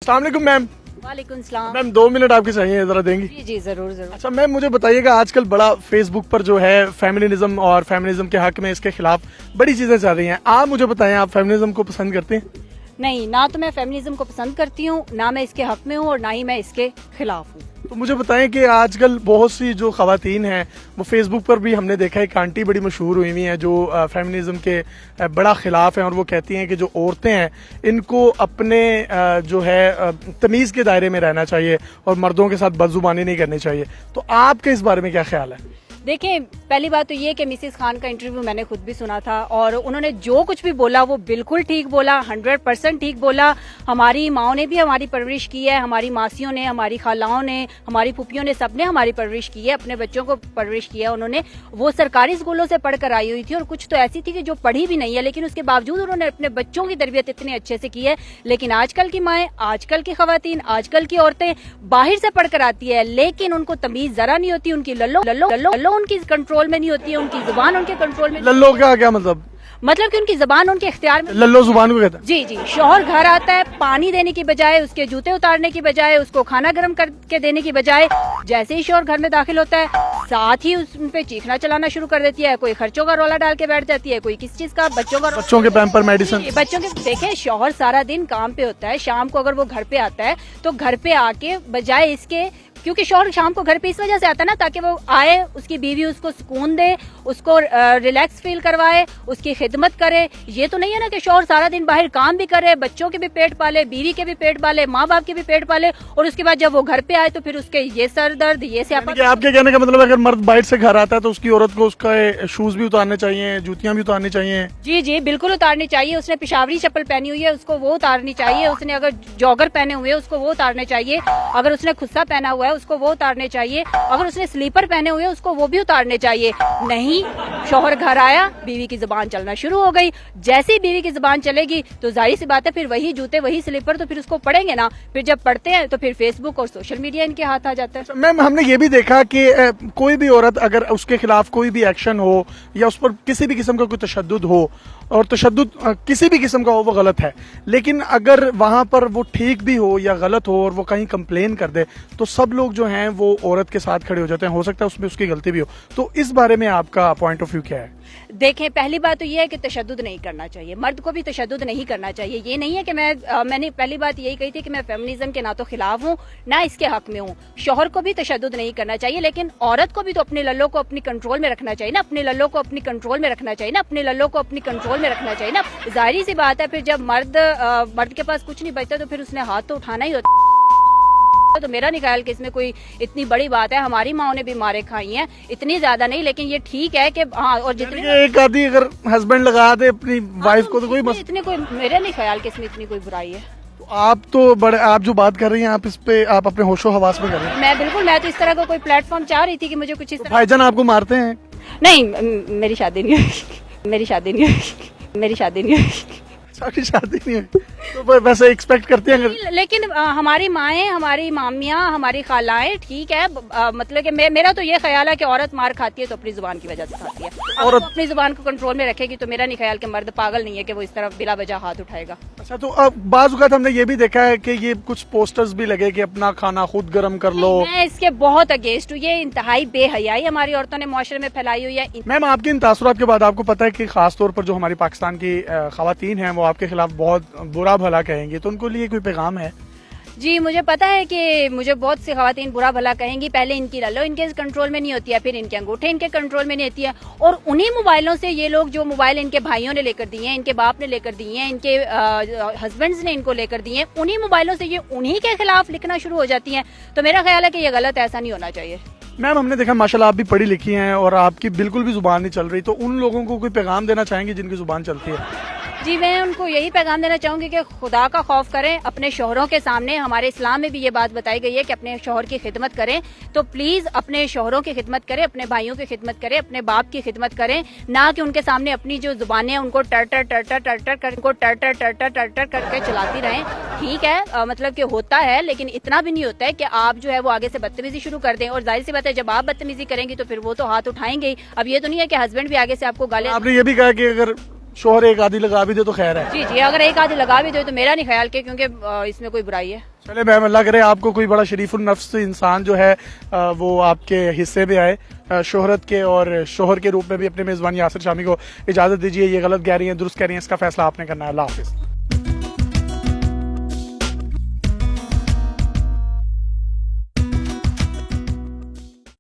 अस्सलाम वालेकुम मैम। वालेकुम सलाम। मैम 2 मिनट आपके चाहिए, जरा देंगी? जी जी जरूर जरूर। अच्छा मैम, मुझे बताइएगा आजकल बड़ा फेसबुक पर जो है फेमिनिज्म और फेमिनिज्म के हक में इसके खिलाफ बड़ी चीजें चल रही हैं। आप मुझे बताएं, आप फेमिनिज्म को पसंद करते हैं? नहीं, ना तो मैं फेमिनिज्म को पसंद करती हूँ, ना मैं इसके हक में हूँ और ना ही मैं इसके खिलाफ हूँ। तो मुझे बताएं कि आजकल बहुत सी जो खवातीन हैं वो फेसबुक पर भी हमने देखा है, एक आंटी बड़ी मशहूर हुई हुई हैं जो फेमिनिज्म के बड़ा खिलाफ हैं, और वो कहती हैं कि जो औरतें हैं इनको अपने जो है तमीज़ के दायरे में रहना चाहिए और मर्दों के साथ बदजुबानी नहीं करनी चाहिए। तो आपके इस बारे में क्या ख्याल है? देखें, पहली बात तो ये कि मिसेस खान का इंटरव्यू मैंने खुद भी सुना था और उन्होंने जो कुछ भी बोला वो बिल्कुल ठीक बोला, 100% ठीक बोला। हमारी माओ ने भी हमारी परवरिश की है, हमारी मासियों ने, हमारी खालाओं ने, हमारी फुफियों ने, सबने हमारी परवरिश की है, अपने बच्चों को परवरिश की है। उन्होंने वो सरकारी स्कूलों से पढ़कर आई हुई थी और कुछ तो ऐसी थी कि जो पढ़ी भी नहीं है, लेकिन उसके बावजूद उन्होंने अपने बच्चों की तरबियत इतने अच्छे से की है। लेकिन आजकल की माएँ, आजकल की खवातीन, आजकल की औरतें बाहर से पढ़कर आती है लेकिन उनको तमीज जरा नहीं होती, उनकी लल्लो लल्लो लल्लो उनकी कंट्रोल में नहीं होती है, उनकी जुबान उनके कंट्रोल में। लल्लो का क्या मतलब? मतलब कि उनकी जुबान उनके इख्तियार में। लल्लो जुबान को कहते हैं? जी जी। शौहर घर आता है, पानी देने की बजाय, उसके जूते उतारने की बजाय, उसको खाना गर्म करके देने की बजाय, जैसे ही शौहर घर में दाखिल होता है साथ ही उन पे चीखना चलाना शुरू कर देती है। कोई खर्चों का रोला डाल के बैठ जाती है, कोई किस चीज का, बच्चों के पैम्पर, मेडिसिन, बच्चों के। देखें, शौहर सारा दिन काम पे होता है, शाम को अगर वो घर पे आता है तो घर पे आके बजाय इसके, क्योंकि शौहर शाम को घर पे इस वजह से आता है ना ताकि वो आए, उसकी बीवी उसको सुकून दे, उसको रिलैक्स फील करवाए, उसकी खिदमत करे। ये तो नहीं है ना कि शौहर सारा दिन बाहर काम भी करे, बच्चों के भी पेट पाले, बीवी के भी पेट पाले, माँ बाप के भी पेट पाले, और उसके बाद जब वो घर पे आए तो फिर उसके ये सर दर्द, ये स्यापा। आपके कहने का मतलब अगर मर्द बाहर से घर आता है तो उसकी औरत को उसका शूज भी उतारने चाहिए, जूतियां भी उतारनी चाहिए? जी जी बिल्कुल उतारनी चाहिए। उसने पिशावरी चप्पल पहनी हुई है उसको वो उतारनी चाहिए, उसने अगर जॉगर पहने हुए उसको वो उतारने चाहिए, अगर उसने खुस्सा पहना हुआ है उसको वो उतारने चाहिए, अगर उसने स्लीपर पहने हुए उसको वो भी उतारने चाहिए। नहीं, शौहर घर आया, बीवी की जुबान चलना शुरू हो गई। जैसे ही बीवी की जुबान चलेगी तो जाहिर सी बात है फिर वही जूते वही स्लीपर तो फिर उसको पड़ेंगे ना। फिर जब पढ़ते हैं तो फिर फेसबुक और सोशल मीडिया इनके हाथ आ जाता है। मैम, हमने ये भी देखा कि कोई भी औरत अगर उसके खिलाफ कोई भी एक्शन हो या उस पर किसी भी किस्म का कोई तशद्दुद हो, और तशद्दुद किसी भी किस्म का हो, वो गलत है, लेकिन अगर वहां पर वो ठीक भी हो या गलत हो और वो कहीं कंप्लेन कर दे तो सब लोग जो हैं वो औरत के साथ खड़े हो जाते हैं। हो सकता है उसमें उसकी गलती भी हो। तो इस बारे में आपका पॉइंट ऑफ व्यू क्या है? देखें, पहली बात तो ये है कि तशद्दुद नहीं करना चाहिए, मर्द को भी तशद्दुद नहीं करना चाहिए। ये नहीं है कि मैंने पहली बात यही कही थी कि मैं फेमिनिज्म के ना तो खिलाफ हूँ ना इसके हक में हूँ। शौहर को भी तशद्दुद नहीं करना चाहिए, लेकिन औरत को भी तो अपने लल्लो को अपनी कंट्रोल में रखना चाहिए ना, अपने लल्लो को अपनी कंट्रोल में रखना चाहिए ना, अपने लल्लो को अपनी कंट्रोल में रखना चाहिए ना। जाहिर सी बात है फिर जब मर्द के पास कुछ नहीं बचता तो फिर उसने हाथ तो उठाना ही होता। तो मेरा नहीं ख्याल कि इसमें कोई इतनी बड़ी बात है। हमारी माओ ने भी मारे खाई हैं, इतनी ज्यादा नहीं, लेकिन ये ठीक है कि हाँ, और जितने एक आदि अगर हस्बैंड लगा दे अपनी वाइफ को तो कोई इतनी कोई, मेरे नहीं ख्याल कि इसमें इतनी कोई बुराई है। तो आप तो बड़े, आप जो बात कर रही हैं आप इस पे आप अपने होशो हवास में कर रही हैं। मैं तो इस तरह का कोई प्लेटफॉर्म चाह रही थी कि मुझे कुछ इस तरह। भाईजान आपको मारते हैं? नहीं, मेरी शादी नहीं हुई, मेरी शादी नहीं हुई, मेरी शादी नहीं हुई, सारी शादी नहीं हुई। तो वैसे एक्सपेक्ट करते हैं? लेकिन हमारी माएँ, हमारी मामियाँ, हमारी खालाएं, ठीक है, मतलब कि मेरा तो ये ख्याल है कि औरत मार खाती है तो अपनी जुबान की वजह से खाती है। औरत अपनी जुबान को कंट्रोल में रखेगी तो मेरा नहीं ख्याल कि मर्द पागल नहीं है कि वो इस तरह बिला वजह हाथ उठाएगा। अच्छा, तो अब बाज़ औक़ात हमने ये भी देखा है कि ये कुछ पोस्टर्स भी लगे कि अपना खाना खुद गर्म कर लो। मैं इसके बहुत अगेंस्ट हूँ। ये इंतहाई बेहयाई हमारी औरतों ने मुआशरे में फैलाई हुई है। मैम, आपके इन तासुरात के बाद आपको पता है कि खास तौर पर जो हमारी पाकिस्तान की खवातीन हैं वो आपके खिलाफ बहुत बुरा भला कहेंगी, तो उनको लिए कोई पैगाम है? जी, मुझे पता है कि मुझे बहुत सी खवातीन बुरा भला कहेंगी। पहले इनकी लल्लो इनके कंट्रोल में नहीं होती है, फिर इनके अंगूठे इनके कंट्रोल में नहीं होती है, और उन्हीं मोबाइलों से ये लोग, जो मोबाइल इनके भाइयों ने लेकर दिए हैं, इनके बाप ने लेकर दिए हैं, इनके हस्बैंड्स ने इनको लेकर दिए हैं, उन्हीं मोबाइलों से ये उन्हीं के खिलाफ लिखना शुरू हो जाती हैं। तो मेरा ख्याल है कि ये गलत, ऐसा नहीं होना चाहिए। मैम, हमने देखा माशाल्लाह आप भी पढ़ी लिखी हैं और आपकी बिल्कुल भी जुबान नहीं चल रही, तो उन लोगों को कोई पैगाम देना चाहेंगे जिनकी जुबान चलती है? जी, मैं उनको यही पैगाम देना चाहूंगी कि खुदा का खौफ करें अपने शौहरों के सामने। हमारे इस्लाम में भी ये बात बताई गई है कि अपने शौहर की खिदमत करें, तो प्लीज अपने शौहरों की खिदमत करें, अपने भाइयों की खिदमत करें, अपने बाप की खिदमत करें, ना कि उनके सामने अपनी जो जुबानें हैं उनको टर करके चलाती रहें। ठीक है, मतलब कि होता है, लेकिन इतना भी नहीं होता है कि आप जो है वो आगे से बदतमीजी शुरू कर दें, और जाहिर सी बात है जब आप बदतमीजी करेंगी तो फिर वो तो हाथ उठाएंगे ही। अब ये तो नहीं है कि हस्बैंड भी आगे से आपको गाले। आपने ये भी कहा कि अगर शोहर एक आधी लगा भी दे तो खैर है। जी जी, अगर एक आधी लगा भी दो तो मेरा नहीं ख्याल के, क्योंकि इसमें कोई बुराई है। चले मैम, लग रहा है आपको कोई बड़ा शरीफुल नफ्स इंसान जो है वो आपके हिस्से में आए शोहरत के, और शोहर के रूप में भी अपने मेज़बान यासिर शामी को इजाज़त दीजिए। ये गलत कह रही हैं, दुरुस्त कह रही हैं, इसका फैसला आपने करना है। अल्लाह हाफिज़।